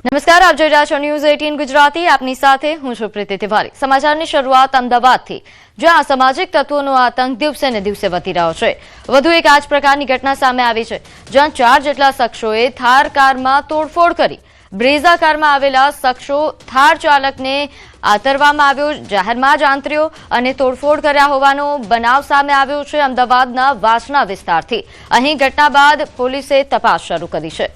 નમસ્કાર, આપ જોઈ રહ્યા છો ન્યૂઝ 18 ગુજરાતી। આપની સાથે હું છું પ્રીતિ તિવારી। સમાચારની શરૂઆત અમદાવાદથી, જ્યાં સામાજિક તત્વોનો આતંક દિવસે ને દિવસે વધી રહ્યો છે। વધુ એક આ જ પ્રકારની ઘટના સામે આવી છે, જ્યાં 4 જેટલા શખ્સોએ થાર કારમાં તોડફોડ કરી। બ્રેઝા કારમાં આવેલા શખ્સો થાર ચાલકને આતરવામાં આવ્યો, જાહેરમાં જ આંતર્યો અને તોડફોડ કર્યા હોવાનો બનાવ સામે આવ્યો છે અમદાવાદના વાસણા વિસ્તારથી। અહીં ઘટના બાદ પોલીસે તપાસ શરૂ કરી છે।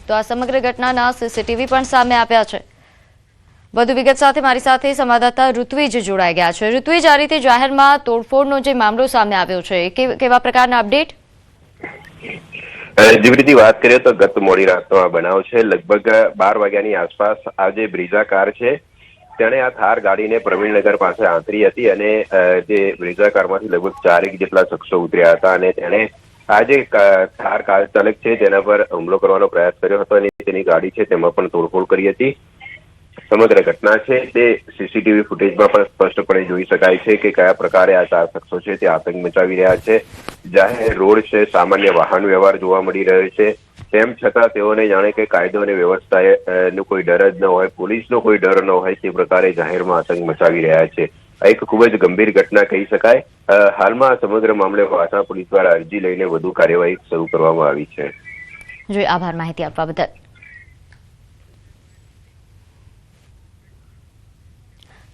તો આ સમગ્ર ઘટનાના સીસીટીવી પણ સામે આવ્યા છે। વધુ વિગત સાથે મારી સાથે સંવાદદાતા ઋત્વિજ જોડાઈ ગયા છે। ઋત્વિજ, આ રીતે જાહેરમાં તોડફોડનો જે મામલો સામે આવ્યો છે, કેવા પ્રકારના અપડેટ? જેવી રીતે વાત કરીએ તો ગત મોડી રાતનો આ બનાવ છે। લગભગ 12 વાગ્યાની આસપાસ આ જે બ્રીઝા કાર છે તેણે આ થાર ગાડીને પ્રવીણનગર પાસે આંતરી હતી અને જે બ્રીઝા કારમાંથી લગભગ 4 જેટલા શખ્સો ઉતર્યા હતા અને તેણે આ જે થાર કાર ચાલક છે તેના પર હુમલો કરવાનો પ્રયાસ કર્યો હતો અને તેની ગાડી છે તેમાં પણ તોડફોડ કરી હતી। સમગ્ર ઘટના છે તે સીસીટીવી ફૂટેજમાં પણ સ્પષ્ટપણે જોઈ શકાય છે કે કયા પ્રકારે આ 4 શખ્સો છે તે આતંક મચાવી રહ્યા છે। જાહેર રોડ છે, સામાન્ય વાહન વ્યવહાર જોવા મળી રહ્યો છે, તેમ છતાં તેઓને જાણે કે કાયદો અને વ્યવસ્થાનો કોઈ ડર જ ન હોય, પોલીસનો કોઈ ડર ન હોય તે પ્રકારે જાહેરમાં આતંક મચાવી રહ્યા છે। આ એક ખૂબ જ ગંભીર ઘટના કહી શકાય। હાલમાં સમગ્ર મામલે વાસણા પોલીસ દ્વારા અરજી લઈને વધુ કાર્યવાહી શરૂ કરવામાં આવી છે। જી, આભાર માહિતી આપવા બદલ।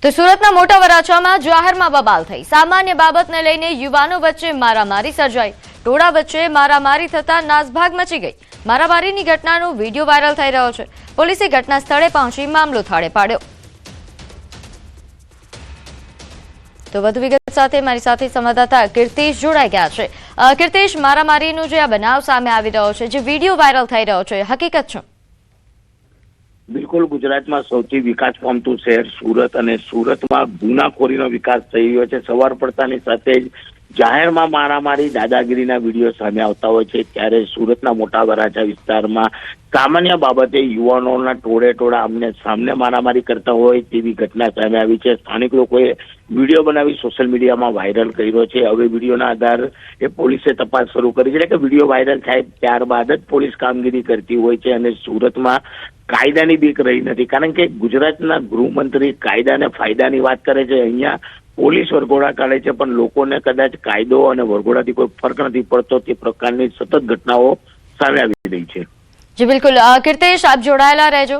તો સુરતના મોટા વરાછામાં જાહેરમાં બબાલ થઈ। સામાન્ય બાબતને લઈને યુવાનો વચ્ચે મારામારી સર્જાઈ। ટોળા વચ્ચે મારામારી થતા નાસભાગ મચી ગઈ। મારામારીની ઘટનાનો વિડીયો વાયરલ થઈ રહ્યો છે। પોલીસે ઘટના સ્થળે પહોંચી મામલો થાળે પાડ્યો। તો વધુ વિગત સાથે મારી સાથે સંવાદદાતા કીર્તિશ જોડાઈ ગયા છે। કીર્તિશ, મારામારીનો જે આ બનાવ સામે આવી રહ્યો છે, જે વિડીયો વાયરલ થઈ રહ્યો છે, હકીકત શું? બિલકુલ, ગુજરાતમાં સૌથી વિકાસ પામતું શહેર સુરત અને સુરતમાં ગુનાખોરીનો વિકાસ થઈ રહ્યો છે। સવાર પડતાની સાથે જ જાહેરમાં મારામારી, દાદાગીરીના વિડીયો સામે આવતા હોય છે, ત્યારે સુરતના મોટા વરાછા વિસ્તારમાં સામાન્ય બાબતે યુવાનોના ટોળે આમને સામને મારામારી કરતા હોય તેવી ઘટના સામે આવી છે। સ્થાનિક લોકોએ વિડીયો બનાવી સોશિયલ મીડિયામાં વાયરલ કર્યો છે। હવે વિડીયોના આધારે પોલીસે તપાસ શરૂ કરી છે કે વિડીયો વાયરલ થાય ત્યારબાદ જ પોલીસ કામગીરી કરતી હોય છે અને સુરતમાં કાયદાની બીક રહી નથી, કારણ કે ગુજરાતના ગૃહમંત્રી કાયદા અને ફાયદાની વાત કરે છે, અહીંયા પોલીસ વરઘોડા કાઢે છે, પણ લોકોને કદાચ કાયદો અને વરઘોડાથી કોઈ ફરક નથી પડતો તે પ્રકારની સતત ઘટનાઓ સામે આવી રહી છે। જી બિલકુલ, કીર્તિશ, આપ જોડાયેલા રહેજો।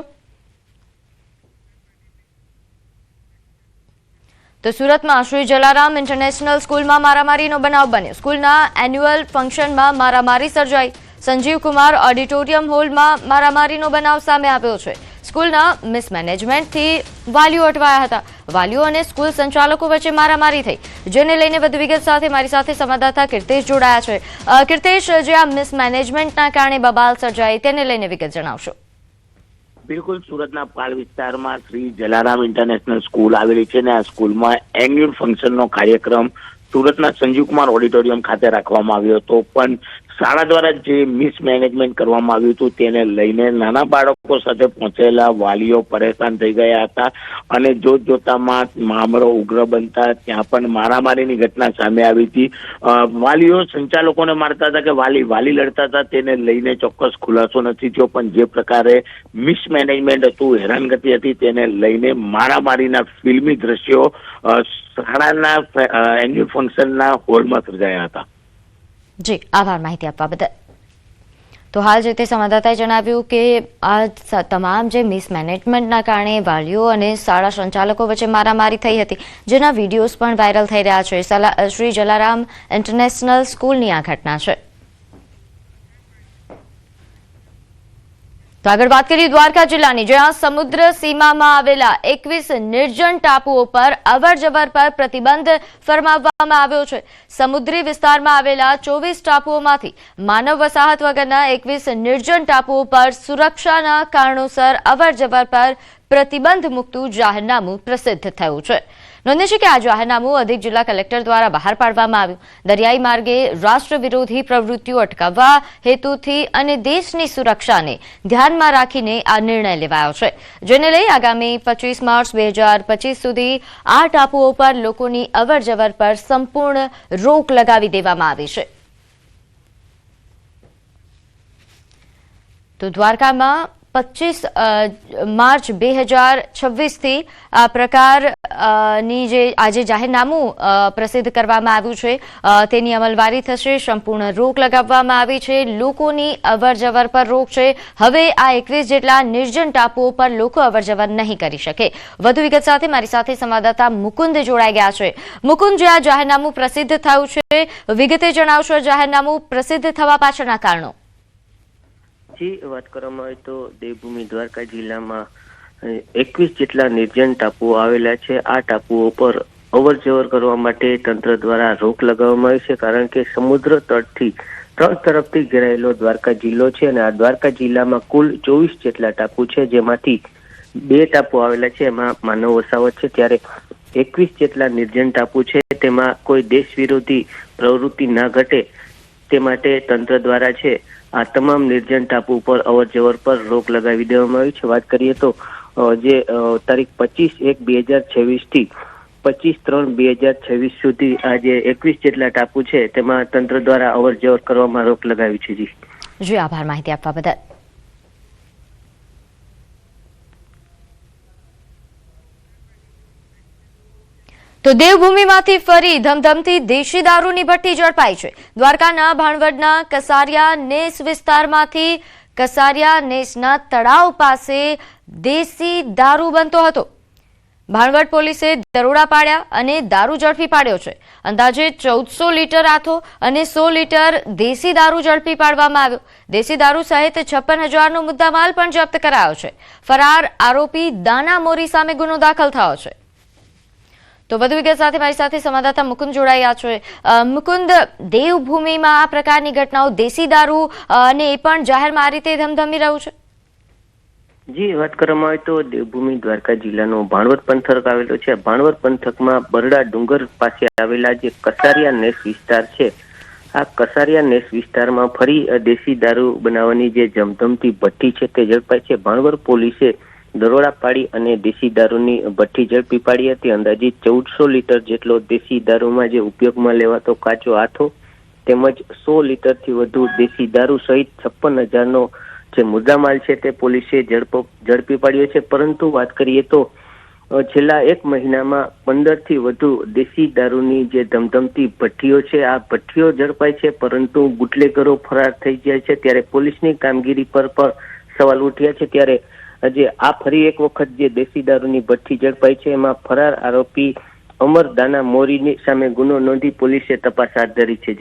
તો સુરતમાં શ્રી જલારામ ઇન્ટરનેશનલ સ્કૂલમાં મારામારીનો બનાવ બન્યો। સ્કૂલના એન્યુઅલ ફંક્શનમાં મારામારી સર્જાઈ। સંજીવ કુમાર ઓડિટોરિયમ હોલમાં મારામારીનો બનાવ સામે આવ્યો છે। સ્કૂલના મિસમેનેજમેન્ટથી વાલીઓ અટવાયા હતા। વાલીઓ અને સ્કૂલ સંચાલકો વચ્ચે મારામારી થઈ, જેને લઈને વધુ વિગત સાથે મારી સાથે સંવાદદાતા કીર્તિશ જોડાયા છે। કીર્તિશ, જે આ મિસમેનેજમેન્ટના કારણે બબાલ સર્જાઈ તેને લઈને વિગત જણાવશો? બિલકુલ, સુરતના પાલ વિસ્તારમાં શ્રી જલારામ ઇન્ટરનેશનલ સ્કૂલ આવેલી છે અને આ સ્કૂલમાં એન્યુઅલ ફંક્શનનો કાર્યક્રમ સુરતના સંજીવકુમાર ઓડિટોરિયમ ખાતે રાખવામાં આવ્યો હતો, પણ શાળા દ્વારા જે મિસમેનેજમેન્ટ કરવામાં આવ્યું હતું તેને લઈને નાના બાળકો સાથે પહોંચેલા વાલીઓ પરેશાન થઈ ગયા હતા અને જોતજોતામાં મામલો ઉગ્ર બનતા ત્યાં પણ મારામારીની ઘટના સામે આવી હતી। વાલીઓ સંચાલકોને મારતા હતા કે વાલી લડતા હતા, તેને લઈને ચોક્કસ ખુલાસો નથી થયો, પણ જે પ્રકારે મિસમેનેજમેન્ટ હતું, હેરાનગતિ હતી, તેને લઈને મારામારીના ફિલ્મી દ્રશ્યો શાળાના એન્યુઅલ ફંક્શનના હોલમાં સર્જાયા હતા। જી, આભાર માહિતી આપવા બદલ। તો હાલ જે તે સંવાદદાતાએ જણાવ્યું કે આ તમામ જે મિસમેનેજમેન્ટના કારણે વાલીઓ અને શાળા સંચાલકો વચ્ચે મારામારી થઈ હતી, જેના વિડીયોઝ પણ વાયરલ થઈ રહ્યા છે। શ્રી જલારામ ઇન્ટરનેશનલ સ્કૂલની આ ઘટના છે। તો આગળ વાત કરીએ દ્વારકા જિલ્લાની, જ્યાં સમુદ્ર સીમામાં આવેલા 21 નિર્જન ટાપુઓ પર અવરજવર પર પ્રતિબંધ ફરમાવવામાં આવ્યો છે। સમુદ્રી વિસ્તારમાં આવેલા 24 ટાપુઓમાંથી માનવ વસાહત વગરના 21 નિર્જન ટાપુઓ પર સુરક્ષાના કારણોસર અવરજવર પર પ્રતિબંધ મૂકતું જાહેરનામું પ્રસિદ્ધ થયું છે। નોંધે છે કે આ જાહેરનામું અધિક જિલ્લા કલેક્ટર દ્વારા બહાર પાડવામાં આવ્યું। દરિયાઈ માર્ગે રાષ્ટ્ર વિરોધી પ્રવૃત્તિઓ અટકાવવા હેતુથી અને દેશની સુરક્ષાને ધ્યાનમાં રાખીને આ નિર્ણય લેવાયો છે, જેને લઈ આગામી 25 માર્ચ 2025 સુધી આ ટાપુઓ પર લોકોની અવરજવર પર સંપૂર્ણ રોક લગાવી દેવામાં આવી છે। તો દ્વારકામાં 25 માર્ચ 2026થી આ પ્રકારની જે આજે જાહેરનામું પ્રસિદ્ધ કરવામાં આવ્યું છે તેની અમલવારી થશે. સંપૂર્ણ રોક લગાવવામાં આવી છે. લોકોની અવરજવર પર રોક છે. હવે આ 21 જેટલા નિર્જન ટાપુઓ પર લોકો અવરજવર નહીં કરી શકે. વધુ વિગત સાથે મારી સાથે સંવાદદાતા મુકુંદ જોડાઈ ગયા છે. મુકુંદ, જે આ જાહેરનામું પ્રસિદ્ધ થયું છે, વિગતે જણાવશો જાહેરનામું પ્રસિદ્ધ થવા પાછળના કારણો. જી, વાત કરવામાં આવે તો દેવભૂમિ દ્વારકા જિલ્લામાં 21 જેટલા નિર્જન ટાપુઓ આવેલા છે. આ ટાપુઓ પર અવર જવર કરવા માટે તંત્ર દ્વારા રોક લગાવવામાં આવી છે, કારણ કે સમુદ્ર તટથી 3 તરફથી ઘેરાયેલો દ્વારકા જિલ્લો છે અને આ દ્વારકા જિલ્લામાં કુલ 24 જેટલા ટાપુ છે, જેમાંથી 2 ટાપુ આવેલા છે એમાં માનવ વસાવત છે, ત્યારે 21 જેટલા નિર્જન ટાપુ છે તેમાં કોઈ દેશ વિરોધી પ્રવૃત્તિ ના ઘટે તે માટે તંત્ર દ્વારા છે આ તમામ નિર્જન ટાપુ પર અવર જવર પર રોક લગાવી દેવામાં આવી છે. વાત કરીએ તો જે તારીખ 25/1/2026 થી 25/3/2026 સુધી આ જે 21 જેટલા ટાપુ છે તેમાં તંત્ર દ્વારા અવર જવર કરવામાં રોક લગાવી છે. જી આભાર માહિતી આપવા બદલ. તો દેવભૂમિમાંથી ફરી ધમધમતી દેશી દારૂની ભઠ્ઠી ઝડપાઈ છે. દ્વારકાના ભાણવડના કસારિયા નેસ વિસ્તારમાંથી કસારિયા નેસના તળાવ પાસે દેશી દારૂ બનતો હતો. ભાણવડ પોલીસે દરોડા પાડ્યા અને દારૂ ઝડપી પાડ્યો છે. અંદાજે 1400 લીટર આથો અને 100 લીટર દેશી દારૂ ઝડપી પાડવામાં આવ્યો. દેશી દારૂ સહિત 56,000નો મુદ્દામાલ પણ જપ્ત કરાયો છે. ફરાર આરોપી દાના મોરી સામે ગુનો દાખલ થયો છે. તો વધુ વિગત સાથે મારી સાથે સંવાદદાતા મુકુંદ જોડાયા છે. મુકુંદ, દેવભૂમિમાં આ પ્રકારની ઘટનાઓ, દેશી દારૂ અને એ પણ જાહેરમાં આ રીતે ધમધમી રહ્યું છે. જી, વાત કરવામાં આવે તો દેવભૂમિ દ્વારકા જિલ્લાનો ભાણવડ પંથક આવેલો છે. ભાણવડ પંથકમાં બરડા ડુંગર પાસે આવેલા જે કસારિયા નેસ વિસ્તાર છે, આ કસારિયા નેસ વિસ્તારમાં ફરી દેશી દારૂ બનાવવાની જે ધમધમતી ભઠ્ઠી છે તે ઝડપાઈ છે. ભાણવડ પોલીસે દરોડા પાડી અને દેશી દારૂની ભઠ્ઠી ઝડપી પાડી હતી. અંદાજિત 1400 લીટર જેટલો દેશી દારૂમાં જે ઉપયોગમાં લેવાતો કાચો આથો તેમજ 100 લીટરથી વધુ દેશી દારૂ સહિત 56,000નો જે મુદ્દામાલ છે તે પોલીસે ઝડપી પાડ્યો છે. પરંતુ વાત કરીએ તો છેલ્લા 1 મહિનામાં 15થી વધુ દેશી દારૂની જે ધમધમતી ભઠ્ઠીઓ છે, આ ભઠ્ઠીઓ ઝડપાય છે, પરંતુ બુટલેગરો ફરાર થઈ જાય છે. ત્યારે પોલીસની કામગીરી પર પણ સવાલ ઉઠ્યા છે. ત્યારે જે આ ફરી એક વખત જે દેશી દારૂની ભઠ્ઠી ઝડપાઈ છે એમાં ફરાર આરોપી અમર દાના મોરીની સામે ગુનો નોંધી પોલીસે તપાસ હાથ ધરી છે.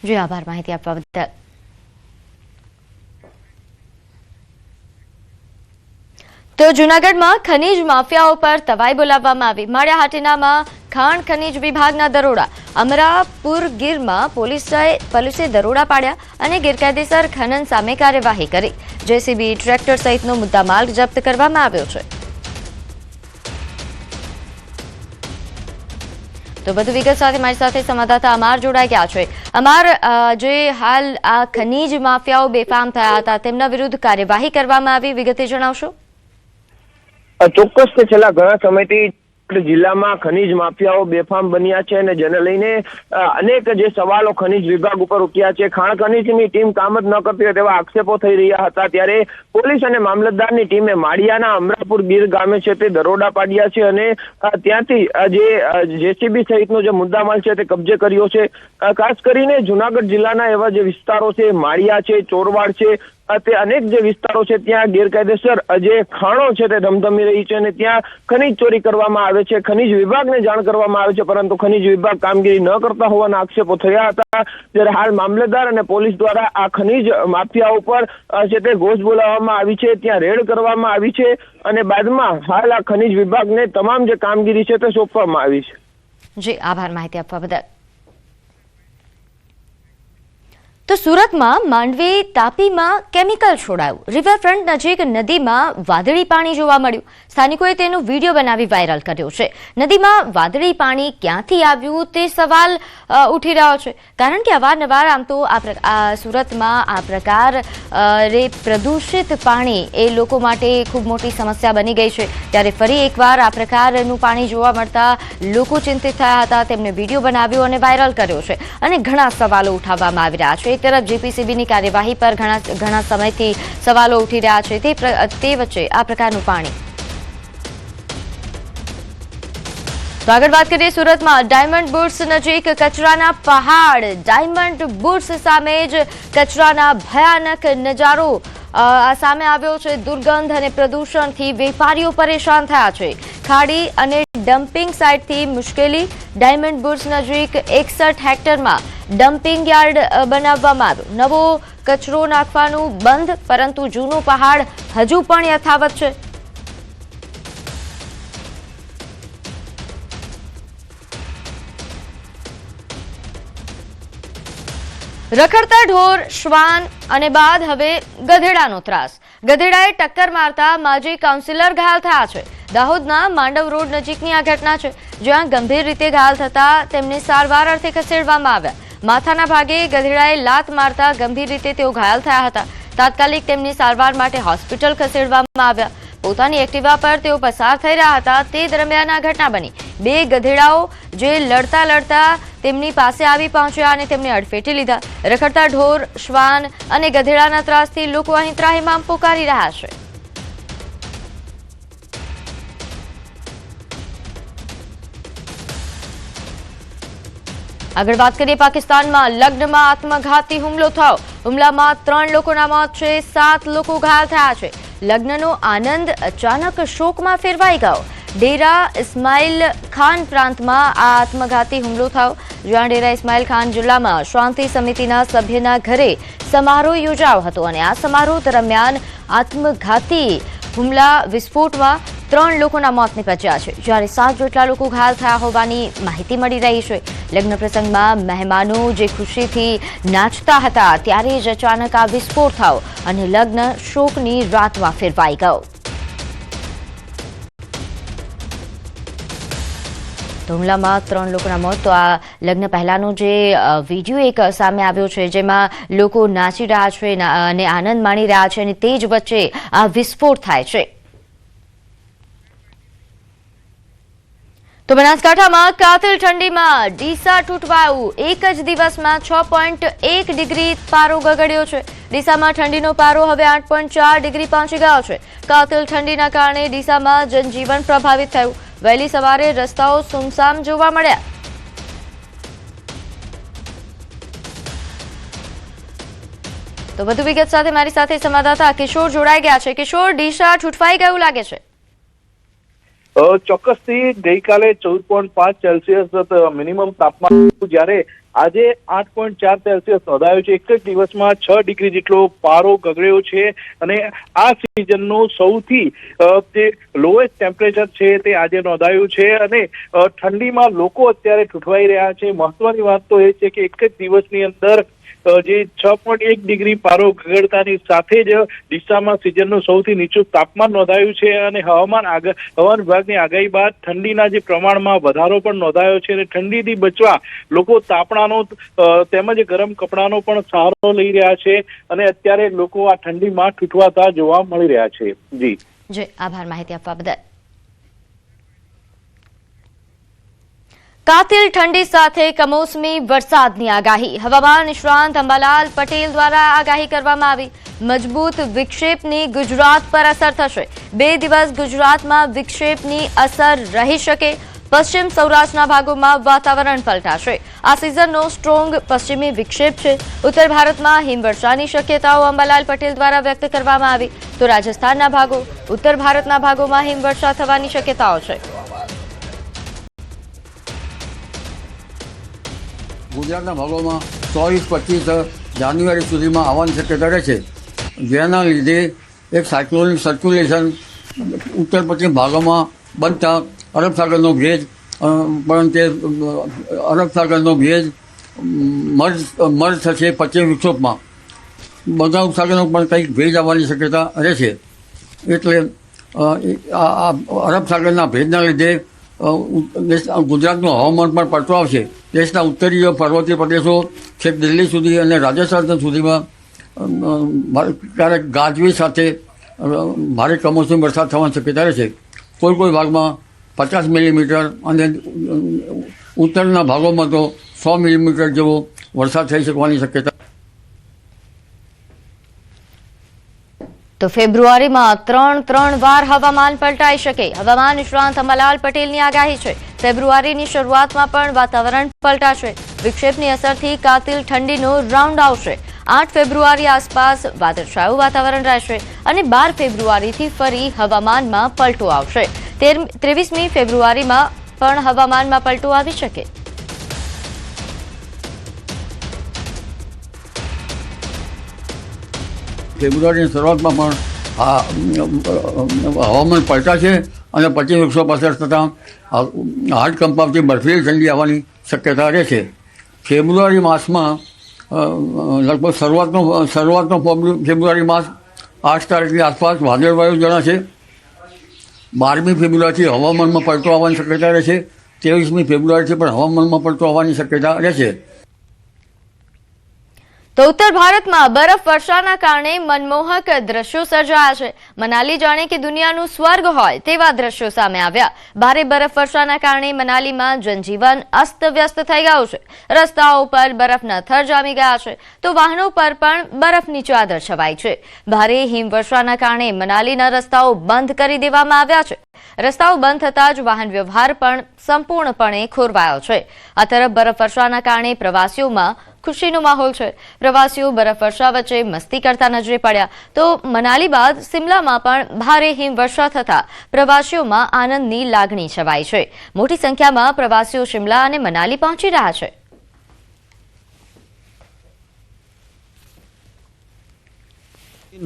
જી આભાર માહિતી આપવા બદલ. તો જૂનાગઢમાં ખનીજ માફિયાઓ પર તવાઈ બોલાવવામાં આવી. માળિયા હાટીનામાં ખાણ ખનીજ વિભાગના દરોડા. અમરાપુર ગીરમાં પોલીસે દરોડા પાડ્યા અને ગેરકાયદેસર ખનન સામે કાર્યવાહી કરી. જેસીબી, ટ્રેક્ટર સહિતનો મુદ્દામાલ જપ્ત કરવામાં આવ્યો છે. તો વધુ વિગત સાથે મારી સાથે સંવાદદાતા અમાર જોડાઈ ગયા છે. અમાર, જે હાલ આ ખનીજ માફિયાઓ બેફામ થયા હતા તેમના વિરુદ્ધ કાર્યવાહી કરવામાં આવી, વિગતે જણાવશો. ચોક્કસ કે છેલ્લા ઘણા સમયથી જિલ્લામાં ખનીજ માફિયાઓ બેફામ બન્યા છે અને જેને લઈને અનેક જે સવાલો ખનીજ વિભાગ ઉપર ઉઠ્યા છે. ખાણ ખનીજની ટીમ કામ જ ન કરતી હોય તેવા આક્ષેપો થઈ રહ્યા હતા. ત્યારે પોલીસ અને મામલતદારની ટીમે માળિયાના અમરાપુર ગીર ગામે છે તે દરોડા પાડ્યા છે અને ત્યાંથી જે જેસીબી સહિતનો જે મુદ્દામાલ છે તે કબજે કર્યો છે. ખાસ કરીને જુનાગઢ જિલ્લાના એવા જે વિસ્તારો છે, માળિયા છે, ચોરવાડ છે, તે અનેક જે વિસ્તારો છે ત્યાં ગેરકાયદેસર જે ખાણો છે તે ધમધમી રહી છે અને ત્યાં ખનીજ ચોરી કરવામાં આવે છે. ખનીજ વિભાગને જાણ કરવામાં આવે છે, પરંતુ ખનીજ વિભાગ કામગીરી ન કરતા હોવાના આક્ષેપો થયા હતા. જ્યારે હાલ મામલતદાર અને પોલીસ દ્વારા આ ખનીજ માફિયા ઉપર છે તે ગોશ બોલાવવામાં આવી છે, ત્યાં રેડ કરવામાં આવી છે અને બાદમાં હાલ આ ખનીજ વિભાગને તમામ જે કામગીરી છે તે સોંપવામાં આવી છે. જી આભાર માહિતી આપવા બદલ. તો સુરતમાં માંડવી તાપીમાં કેમિકલ છોડાયું. રિવરફ્રન્ટ નજીક નદીમાં વાદળી પાણી જોવા મળ્યું. સ્થાનિકોએ તેનો વિડીયો બનાવી વાયરલ કર્યો છે. નદીમાં વાદળી પાણી ક્યાંથી આવ્યું તે સવાલ ઉઠી રહ્યો છે, કારણ કે અવારનવાર આમ તો સુરતમાં આ પ્રકાર પ્રદૂષિત પાણી એ લોકો માટે ખૂબ મોટી સમસ્યા બની ગઈ છે. ત્યારે ફરી એકવાર આ પ્રકારનું પાણી જોવા મળતા લોકો ચિંતિત થયા હતા. તેમને વિડીયો બનાવ્યો અને વાયરલ કર્યો છે અને ઘણા સવાલો ઉઠાવવામાં આવી રહ્યા છે. એક તરફ જીપીસીબીની કાર્યવાહી પર ઘણા સમયથી સવાલો ઉઠી રહ્યા છે, તે વચ્ચે આ પ્રકારનું પાણી. તો આગળ વાત કરીએ સુરતમાં ડાયમંડ બુર્સ નજીક કચરાના પહાડ. ડાયમંડ બુર્સ સામે જ કચરાના ભયાનક નજારો સામે આવ્યો છે. દુર્ગંધ અને પ્રદૂષણથી વેપારીઓ પરેશાન થયા છે. ખાડી અને ડમ્પિંગ સાઇટથી મુશ્કેલી. ડાયમંડ બુર્સ નજીક 61 હેક્ટરમાં ડમ્પિંગ યાર્ડ બનાવવામાં આવ્યો. નવો કચરો નાખવાનું બંધ, પરંતુ જૂનો પહાડ હજુ પણ યથાવત છે. રખડતા ઢોર, શ્વાન અને બાદ હવે ગધેડાનો ત્રાસ. ગધેડાએ ટક્કર મારતા માજી કાઉન્સિલર ઘાયલ થયા છે. દાહોદના માંડવ રોડ નજીકની આ ઘટના છે, જ્યાં ગંભીર રીતે ઘાયલ થતા તેમને સારવાર અર્થે ખસેડવામાં આવ્યા. માથાના ભાગે ગધેડાએ લાત મારતા ગંભીર રીતે તેઓ ઘાયલ થયા હતા. તાત્કાલિક તેમને સારવાર માટે હોસ્પિટલ ખસેડવામાં આવ્યા. પોતાની એક્ટિવા પર તેઓ પસાર થઈ રહ્યા હતા તે દરમિયાન આ ઘટના બની. બે ગધેડાઓ જે લડતા તેમની પાસે આવી પહોંચ્યા અને તેમને અડફેટે લીધા. રખડતા ઢોર, શ્વાન અને ગધેડાના ત્રાસથી લોકો અહીં ત્રાહિમામ પોકારી રહ્યા છે. આગળ વાત કરીએ પાકિસ્તાનમાં લગ્નમાં આત્મઘાતી હુમલો થયો. હુમલામાં 3 લોકોના મોત છે, 7 લોકો ઘાયલ થયા છે. લગ્નનો આનંદ અચાનક શોકમાં ફેરવાઈ ગયો. ડેરા ઇસ્માઇલ ખાન પ્રાંતમાં આ આત્મઘાતી હુમલો થયો, જ્યાં ડેરા ઇસ્માઇલ ખાન જિલ્લામાં શાંતિ સમિતિના સભ્યના ઘરે સમારોહ યોજાયો હતો અને આ સમારોહ દરમિયાન આત્મઘાતી હુમલા વિસ્ફોટમાં 3 લોકોના મોત નીપજ્યા છે, જ્યારે 7 જેટલા લોકો ઘાયલ થયા હોવાની માહિતી મળી રહી છે. લગ્ન પ્રસંગમાં મહેમાનો જે ખુશીથી નાચતા હતા ત્યારે જ અચાનક આ વિસ્ફોટ થયો અને લગ્ન શોકની રાતમાં ફેરવાઈ ગયો. તો હુમલામાં 3 લોકોના મોત. તો આ લગ્ન પહેલાનો જે વિડીયો એક સામે આવ્યો છે, જેમાં લોકો નાચી રહ્યા છે અને આનંદ માણી રહ્યા છે, અને તે જ વચ્ચે આ વિસ્ફોટ થાય છે. તો બનાસકાંઠામાં કાતિલ ઠંડીમાં ડીસા તૂટવાયું. એક જ દિવસમાં 6.1 ડિગ્રી પારો ગગડ્યો છે. ડીસામાં ઠંડીનો પારો હવે 8.4 ડિગ્રી પહોંચી ગયો છે. કાતિલ ઠંડીના કારણે ડીસામાં જનજીવન પ્રભાવિત થયું. વહેલી સવારે રસ્તાઓ સુમસામ જોવા મળ્યા. તો વધુ વિગત સાથે મારી સાથે સંવાદદાતા કિશોર જોડાઈ ગયા છે. કિશોર, ડીસા ઠૂંઠવાઈ ગયું લાગે છે. ચોક્કસથી ગઈકાલે 14.5 સેલ્સિયસ મિનિમમ તાપમાન, જ્યારે આજે 8.4 સેલ્સિયસ નોંધાયું છે. એક જ દિવસમાં 6 ડિગ્રી જેટલો પારો ગગડ્યો છે અને આ સિઝનનું સૌથી જે લોએસ્ટ ટેમ્પરેચર છે તે આજે નોંધાયું છે અને ઠંડીમાં લોકો અત્યારે ઠૂંઠવાઈ રહ્યા છે. મહત્વની વાત તો એ છે કે એક જ દિવસની અંદર જે 6.1 ડિગ્રી પારો ગગડતાની સાથે જ ડીસામાં સિઝનનું સૌથી નીચું તાપમાન નોંધાયું છે અને હવામાન વિભાગની આગાહી બાદ ઠંડીના જે પ્રમાણમાં વધારો પણ નોંધાયો છે અને ઠંડીથી બચવા લોકો તાપણાનો તેમજ ગરમ કપડાનો પણ સહારો લઈ રહ્યા છે અને અત્યારે લોકો આ ઠંડીમાં ઠૂંઠવાતા જોવા મળી રહ્યા છે. જી આભાર માહિતી આપવા બદલ. કાતિલ ઠંડી સાથે કમોસમી વરસાદની આગાહી. હવામાન નિષ્ણાંત અંબાલાલ પટેલ દ્વારા આગાહી કરવામાં આવી. મજબૂત વિક્ષેપની ગુજરાત પર અસર થશે. 2 દિવસ ગુજરાતમાં વિક્ષેપની અસર રહી શકે. પશ્ચિમ સૌરાષ્ટ્રના ભાગોમાં વાતાવરણ પલટાશે. આ સિઝનનો સ્ટ્રોંગ પશ્ચિમી વિક્ષેપ છે. ઉત્તર ભારતમાં હિમવર્ષાની શક્યતાઓ અંબાલાલ પટેલ દ્વારા વ્યક્ત કરવામાં આવી. તો રાજસ્થાનના ભાગો, ઉત્તર ભારતના ભાગોમાં હિમવર્ષા થવાની શક્યતાઓ છે. ગુજરાતના ભાગોમાં 24-25 જાન્યુઆરી સુધીમાં આવવાની શક્યતા રહે છે, જેના લીધે એક સાયક્લોનિક સર્ક્યુલેશન ઉત્તર પશ્ચિમ ભાગોમાં બનતા અરબ સાગરનો ભેજ પણ તે અરબ સાગરનો ભેજ મર્જ થશે પશ્ચિમ વિક્ષોભમાં. બંગાળ ઉપસાગરનો પણ કંઈક ભેજ આવવાની શક્યતા રહેશે. એટલે આ અરબ સાગરના ભેજના લીધે ગુજરાતનું હવામાન પણ પડતો આવશે. દેશના ઉત્તરીય પર્વતીય પ્રદેશો છેક દિલ્હી સુધી અને રાજસ્થાન સુધીમાં ક્યારેક ગાજવી સાથે ભારે કમોસમી વરસાદ થવાની શક્યતા રહેશે. કોઈ ભાગમાં 50 મિલીમીટર અને ઉત્તરના ભાગોમાં તો 100 મિલીમીટર જેવો વરસાદ થઈ શકવાની શક્યતા. તો ફેબ્રુઆરીમાં 3 વાર હવામાન પલટાઈ શકે. હવામાન નિષ્ણાંત અંબાલાલ પટેલની આગાહી છે. ફેબ્રુઆરીની શરૂઆતમાં પણ વાતાવરણ પલટાશે. વિક્ષેપની અસરથી કાતિલ ઠંડીનો રાઉન્ડ આવશે. 8 ફેબ્રુઆરી આસપાસ વાદળછાયું વાતાવરણ રહેશે અને 12 ફેબ્રુઆરીથી ફરી હવામાનમાં પલટો આવશે. 23મી ફેબ્રુઆરીમાં પણ હવામાનમાં પલટો આવી શકે. ફેબ્રુઆરીની શરૂઆતમાં પણ હવામાન પલટાશે અને પછી વૃક્ષો પસાર થતાં હાડ કંપાવતી બર્ફીલી ઠંડી આવવાની શક્યતા રહેશે. ફેબ્રુઆરી માસમાં લગભગ શરૂઆતનો ફેબ્રુઆરી માસ 8 તારીખની આસપાસ વાદળવાયુ જણાશે. 12મી ફેબ્રુઆરીથી હવામાનમાં પલટો આવવાની શક્યતા રહેશે. 23મી ફેબ્રુઆરીથી પણ હવામાનમાં પલટો આવવાની શક્યતા રહેશે. તો ઉત્તર ભારતમાં બરફ વર્ષાના કારણે મનમોહક દ્રશ્યો સર્જાયા છે. મનાલી જાણે કે દુનિયાનું સ્વર્ગ હોય તેવા દ્રશ્યો સામે આવ્યા. ભારે બરફ વર્ષાના કારણે મનાલીમાં જનજીવન અસ્તવ્યસ્ત થઈ ગયું છે. રસ્તાઓ પર બરફના થર જામી ગયા છે તો વાહનો પર પણ બરફની ચાદર છવાઈ છે. ભારે હિમવર્ષાના કારણે મનાલીના રસ્તાઓ બંધ કરી દેવામાં આવ્યા છે. રસ્તાઓ બંધ થતાં જ વાહન વ્યવહાર પણ સંપૂર્ણપણે ખોરવાયો છે. આ તરફ બરફ વર્ષાના કારણે પ્રવાસીઓમાં ખુશીનો માહોલ છે. પ્રવાસીઓ બરફ વર્ષા વચ્ચે મસ્તી કરતા નજરે પડ્યા તો મનાલી બાદ સિમલામાં પણ ભારે હિમવર્ષા થતા પ્રવાસીઓમાં આનંદની લાગણી છવાઈ છે. મોટી સંખ્યામાં પ્રવાસીઓ શિમલા અને મનાલી પહોંચી રહ્યા છે.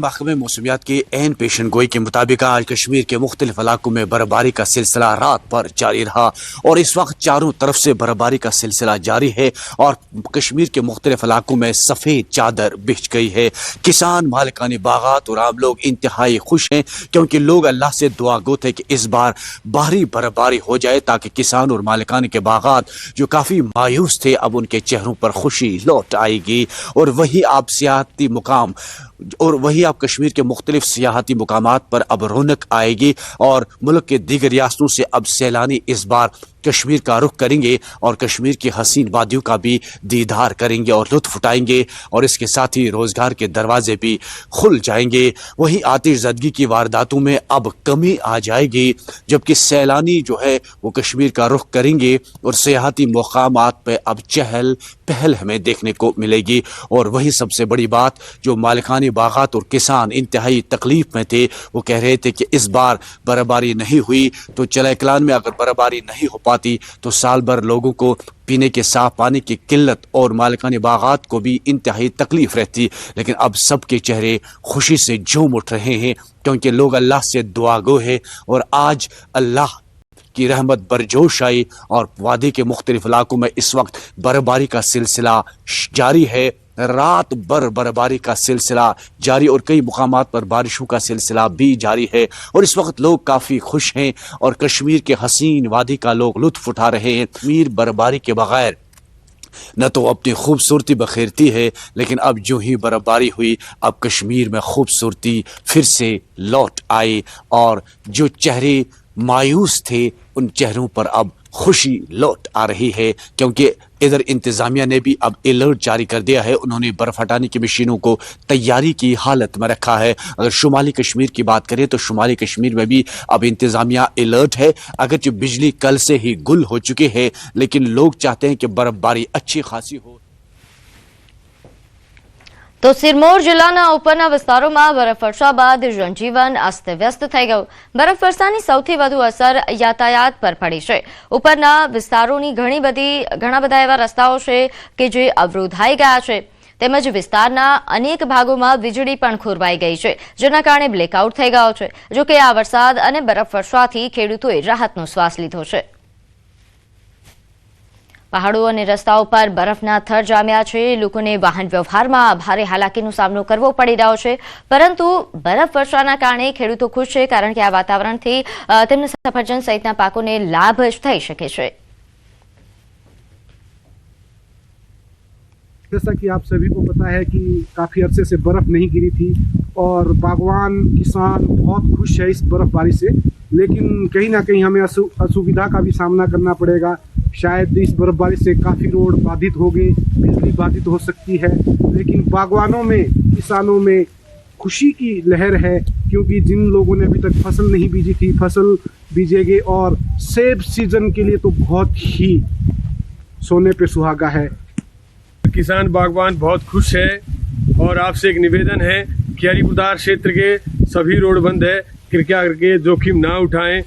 महकमे मौसमियात की एन पेशन गोई के मुताबिक आज कश्मीर के मुख्तलिफ इलाकों में बर्फबारी का सिलसिला रात भर जारी रहा और इस वक्त चारों तरफ से बर्फबारी का सिलसिला जारी है और कश्मीर के मुख्तलिफ इलाकों में सफ़ेद चादर बिछ गई है। किसान, मालिकानी बागात और आम लोग इंतहाई खुश हैं क्योंकि लोग अल्लाह से दुआ गो थे कि इस बार भारी बर्फबारी हो जाए ताकि किसान और मालिकानी के बागात जो काफ़ी मायूस थे अब उनके चेहरों पर खुशी लौट आएगी। और वही आप सियाहती मुकाम और वही आप कश्मीर के मुख्तलिफ सियाहती मुकामात पर अब रौनक आएगी और मुल्क के दीगर रियासतों से अब सैलानी इस बार कश्मीर का रुख करेंगे और कश्मीर की हसीन वादियों का भी दीदार करेंगे और लुत्फ उठाएंगे और इसके साथ ही रोज़गार के दरवाजे भी खुल जाएंगे। वहीं आतिशज़दगी की वारदातों में अब कमी आ जाएगी जबकि सैलानी जो है वो कश्मीर का रुख करेंगे और सियाहती मकामात पर अब चहल पहल हमें देखने को मिलेगी। और वही सबसे बड़ी बात जो मालिकानी बागात और किसान इंतहाई तकलीफ में थे वो कह रहे थे कि इस बार बर्फबारी नहीं हुई तो चलाकलान में अगर बर्फबारी नहीं हो पाती तो साल भर लोगों को पीने के साफ पानी की किल्लत और मालिकानी बागात को भी इंतहाई तकलीफ रहती। लेकिन अब सबके चेहरे खुशी से झूम उठ रहे हैं क्योंकि लोग अल्लाह से दुआगो है और आज अल्लाह की रहमत बरजोश आई और वादी के मुख्तलिफ इलाकों में इस वक्त बर्फबारी का सिलसिला जारी है। रात भर बर्फबारी का सिलसिला जारी और कई मुकामात पर बारिशों का सिलसिला भी जारी है और इस वक्त लोग काफ़ी खुश हैं और कश्मीर के हसीन वादी का लोग लुत्फ उठा रहे हैं। कश्मीर बर्फबारी के बगैर न तो अपनी खूबसूरती बखेरती है लेकिन अब जो ही बर्फबारी हुई अब कश्मीर में खूबसूरती फिर से लौट आई और जो चेहरे मायूस थे उन चेहरों पर अब खुशी लौट आ रही है क्योंकि इधर इंतजामिया ने भी अब अलर्ट जारी कर दिया है। उन्होंने बर्फ हटाने की मशीनों को तैयारी की हालत में रखा है। अगर शुमाली कश्मीर की बात करें तो शुमाली कश्मीर में भी अब इंतजामिया अलर्ट है। अगरचे बिजली कल से ही गुल हो चुकी है लेकिन लोग चाहते हैं कि बर्फबारी अच्छी खासी हो। તો સિરમૌર જિલ્લાના ઉપરના વિસ્તારોમાં બરફવર્ષા બાદ જનજીવન અસ્તવ્યસ્ત થઈ ગયું. બરફવર્ષાની સૌથી વધુ અસર યાતાયાત પર પડી છે. ઉપરના વિસ્તારોની ઘણા બધા એવા રસ્તાઓ છે કે જે અવરોધાઈ ગયા છે તેમજ વિસ્તારના અનેક ભાગોમાં વીજળી પણ ખોરવાઈ ગઈ છે જેના કારણે બ્લેકઆઉટ થઈ ગયો છે. જો કે આ વરસાદ અને બરફવર્ષાથી ખેડૂતોએ રાહતનો શ્વાસ લીધો છે. પહાડો અને રસ્તાઓ પર બરફના થર જામ્યા છે. લોકોને વાહન વ્યવહારમાં ભારે હાલાકીનો સામનો કરવો પડી રહ્યો છે પરંતુ બરફવર્ષાના કારણે ખેડૂતો ખુશ છે કારણ કે આ વાતાવરણથી તેમને સફરજન સહિતના પાકોને લાભ થઈ શકે છે. जैसा कि आप सभी को पता है कि काफ़ी अरसे से बर्फ़ नहीं गिरी थी और बागवान किसान बहुत खुश है इस बर्फ़बारी से, लेकिन कहीं ना कहीं हमें असुविधा का भी सामना करना पड़ेगा। शायद इस बर्फ़बारी से काफ़ी रोड बाधित हो गए, बिजली बाधित हो सकती है, लेकिन बागवानों में, किसानों में खुशी की लहर है, क्योंकि जिन लोगों ने अभी तक फसल नहीं बीजी थी, फसल बीजेंगे और सेब सीजन के लिए तो बहुत ही सोने पे सुहागा है। किसान बागवान बहुत खुश है और आपसे एक निवेदन है कि हरिपुरदार क्षेत्र के सभी रोड बंद है, कृपया करके जोखिम ना उठाएं।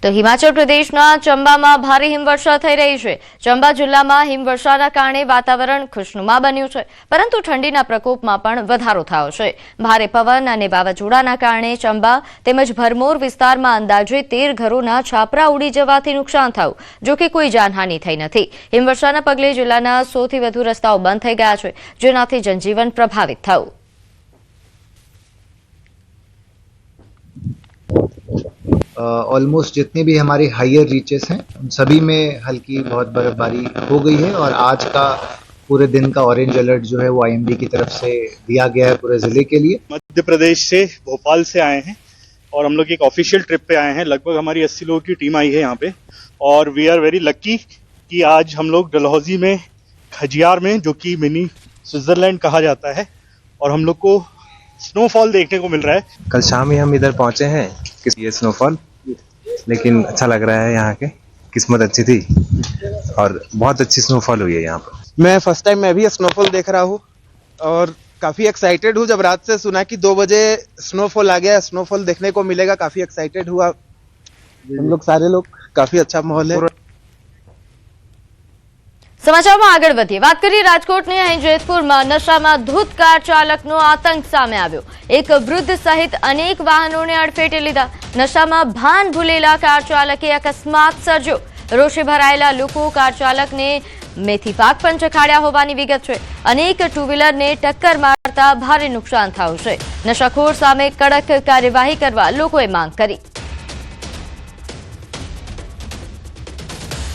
તો હિમાચલ પ્રદેશના ચંબામાં ભારે હિમવર્ષા થઈ રહી છે। ચંબા જિલ્લામાં હિમવર્ષાના કારણે વાતાવરણ ખુશનુમા બન્યું છે, પરંતુ ઠંડીના પ્રકોપમાં પણ વધારો થયો છે। ભારે પવન અને વાવાઝોડાના કારણે ચંબા તેમજ ભરમોર વિસ્તારમાં અંદાજે 13 ઘરોના છાપરા ઉડી જવાથી નુકસાન થયું, જો કે કોઈ જાનહાનિ થઈ નથી। હિમવર્ષાના પગલે જિલ્લાના 100થી વધુ રસ્તાઓ બંધ થઈ ગયા છે, જેનાથી જનજીવન પ્રભાવિત થયું। ऑलमोस्ट जितनी भी हमारी हायर रीचेस हैं उन सभी में हल्की बहुत बर्फबारी हो गई है और आज का पूरे दिन का ऑरेंज अलर्ट जो है वो आईएमडी की तरफ से दिया गया है पूरे जिले के लिए। मध्य प्रदेश से भोपाल से आए हैं और हम लोग एक ऑफिशियल ट्रिप पे आए हैं। लगभग हमारी 80 लोगों की टीम आई है यहाँ पे और वी आर वेरी लकी कि आज हम लोग डलहौजी में खजियार में, जो कि मिनी स्विट्जरलैंड कहा जाता है, और हम लोग को स्नोफॉल देखने को मिल रहा है। कल शाम ही हम इधर पहुंचे हैं ये स्नोफॉल, लेकिन अच्छा लग रहा है। यहाँ के किस्मत अच्छी थी और बहुत अच्छी स्नोफॉल हुई है यहाँ पर। मैं फर्स्ट टाइम मैं भी स्नोफॉल देख रहा हूँ और काफ़ी एक्साइटेड हूँ। जब रात से सुना कि 2 बजे स्नोफॉल आ गया, स्नोफॉल देखने को मिलेगा, काफ़ी एक्साइटेड हुआ। हम लोग सारे लोग, काफ़ी अच्छा माहौल है। સમાચારમાં આગળ વધીએ। વાત કરીએ રાજકોટની। અહીં જેતપુરમાં નશામાં ધૂત કાર ચાલકનો આતંક સામે આવ્યો। એક વૃદ્ધ સહિત અનેક વાહનોને અડફેટે લીધા। નશામાં ભાન ભૂલેલા કાર ચાલકે અકસ્માત સર્જ્યો। રોષે ભરાયેલા લોકો કાર ચાલકને મેથી પાક પણ ચખાડ્યા હોવાની વિગત છે। અનેક ટુ વ્હીલરને ટક્કર મારતા ભારે નુકસાન થયું છે। નશાખોર સામે કડક કાર્યવાહી કરવા લોકોએ માંગ કરી।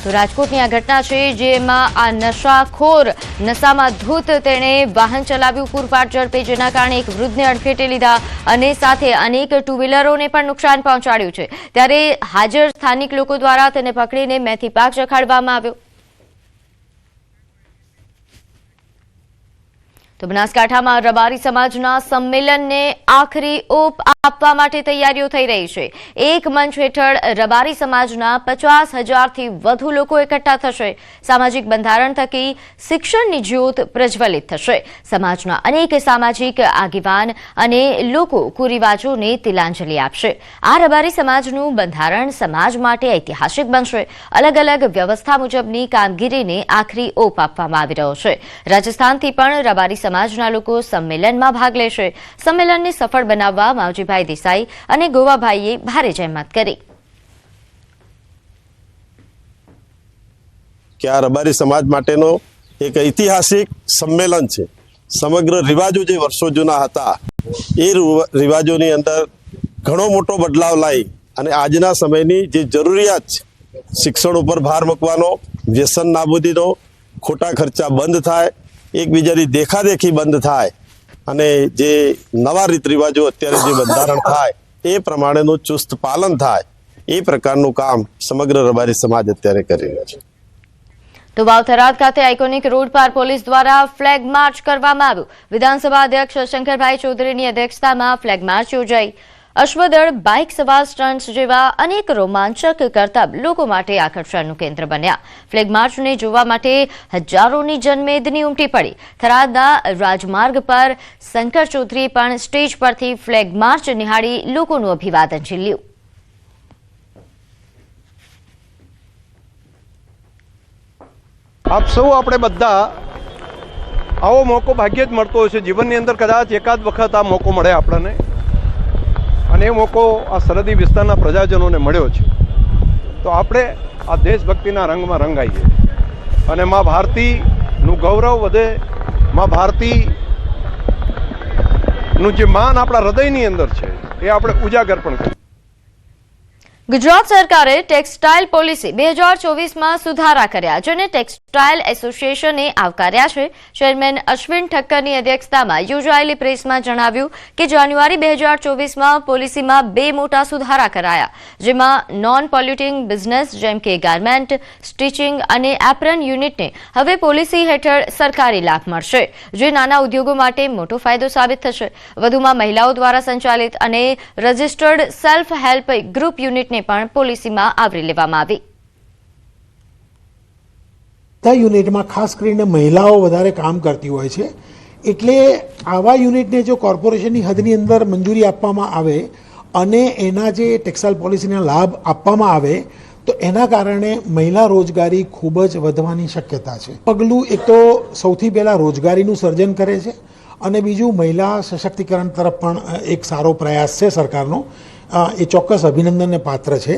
તો રાજકોટની આ ઘટના છે, જેમાં આ નશાખોર નશામાં ધૂત તેણે વાહન ચલાવ્યું પૂરપાટ ઝડપે, જેના કારણે એક વૃદ્ધને અડફેટે લીધા અને સાથે અનેક ટુ વ્હીલરોને પણ નુકસાન પહોંચાડ્યું છે। ત્યારે હાજર સ્થાનિક લોકો દ્વારા તેને પકડીને મેથી પાક ચખાડવામાં આવ્યો। તો બનાસકાંઠામાં રબારી સમાજના સંમેલનને આખરી ઓપ આપવા માટે તૈયારીઓ થઈ રહી છે। એક મંચ હેઠળ રબારી સમાજના 50,000થી વધુ લોકો એકઠા થશે। સામાજિક બંધારણ થકી શિક્ષણની જ્યોત પ્રજ્વલિત થશે। સમાજના અનેક સામાજિક આગેવાન અને લોકો કુરિવાજોને તિલાંજલિ આપશે। આ રબારી સમાજનું બંધારણ સમાજ માટે ઐતિહાસિક બનશે। અલગ અલગ વ્યવસ્થા મુજબની કામગીરીને આખરી ઓપ આપવામાં આવી રહ્યો છે। રાજસ્થાનથી પણ રબારી સમાજના લોકો સંમેલનમાં ભાગ લેશે। સંમેલનને સફળ બનાવવા માવજીભાઈ દેસાઈ અને ગોવાભાઈએ ભારે જહેમત કરી। કે આ રબારી સમાજ માટેનો એક ઐતિહાસિક સંમેલન છે। સમગ્ર રિવાજો જે વર્ષો જૂના હતા એ રિવાજોની અંદર ઘણો મોટો બદલાવ લાવી અને આજના સમયની જે જરૂરિયાત છે, શિક્ષણ ઉપર ભાર મૂકવાનો, વ્યસન નાબૂદીનો, ખોટા ખર્ચા બંધ થાય, એકબીજાની દેખાદેખી બંધ થાય અને જે નવા રીત રિવાજો અત્યારે જે બંધારણ થાય એ પ્રમાણેનું ચુસ્ત પાલન થાય, એ પ્રકારનું કામ સમગ્ર રબારી સમાજ અત્યારે કરી રહ્યો છે। તો વાવથરાદ ખાતે આઇકોનિક રોડ પર પોલીસ દ્વારા ફ્લેગ માર્ચ કરવામાં આવ્યું। વિધાનસભા અધ્યક્ષ શંકરભાઈ ચૌધરીની અધ્યક્ષતામાં ફ્લેગ માર્ચ યોજાઈ। અશ્વદળ, બાઇક સવાર, સ્ટન્ટ્સ જેવા અનેક રોમાંચક કરતબ લોકો માટે આકર્ષણનું કેન્દ્ર બન્યા। ફ્લેગ માર્ચને જોવા માટે હજારોની જનમેદની ઉમટી પડી। થરાદના રાજમાર્ગ પર શંકર ચૌધરીએ પણ સ્ટેજ પરથી ફ્લેગ માર્ચ નિહાળી લોકોનું અભિવાદન ઝીલ્યું। આપ સૌ આપણે બધા આવો મોકો ભાગ્યે જ મળતો હોય છે જીવનની અંદર, કદાચ એકાદ વખત આ મોકો મળે આપણને, અને એ મોકો આ સરહદી વિસ્તારના પ્રજાજનોને મળ્યો છે। તો આપણે આ દેશભક્તિના રંગમાં રંગાઈએ અને મા ભારતીનું ગૌરવ વધે, મા ભારતીનું જે માન આપણા હૃદયની અંદર છે એ આપણે ઉજાગર પણ કરીએ। ગુજરાત સરકારે ટેક્સટાઇલ પોલિસી 2024માં સુધારા કર્યા, જેને ટેક્સટાઇલ એસોસિએશને આવકાર્યા છે. ચેરમેન અશ્વિન ઠક્કરની અધ્યક્ષતામાં યોજાયેલી પ્રેસમાં જણાવ્યું કે જાન્યુઆરી 2024માં પોલિસીમાં 2 મોટા સુધારા કરાયા, જેમાં નોન પોલ્યુટિંગ બિઝનેસ જેમ કે ગાર્મેન્ટ, સ્ટિચિંગ અને એપ્રન યુનિટને હવે પોલિસી હેઠળ સરકારી લાભ મળશે, જે નાના ઉદ્યોગો માટે મોટો ફાયદો સાબિત થશે. વધુમાં મહિલાઓ દ્વારા સંચાલિત અને રજિસ્ટર્ડ સેલ્ફ હેલ્પ ગ્રુપ યુનિટને પણ પોલિસીમાં આવરી લેવામાં આવી. યુનિટમાં ખાસ કરીને મહિલાઓ વધારે કામ કરતી હોય છે, એટલે આવા યુનિટને જો કોર્પોરેશનની હદની અંદર મંજૂરી આપવામાં આવે અને એના જે ટેક્સટાઇલ પોલિસીના લાભ આપવામાં આવે તો એના કારણે મહિલા રોજગારી ખૂબ જ વધવાની શક્યતા છે. પગલું એક તો સૌથી પહેલાં રોજગારીનું સર્જન કરે છે અને બીજું મહિલા સશક્તિકરણ તરફ પણ એક સારો પ્રયાસ છે સરકારનો. એ ચોક્કસ અભિનંદનને પાત્ર છે.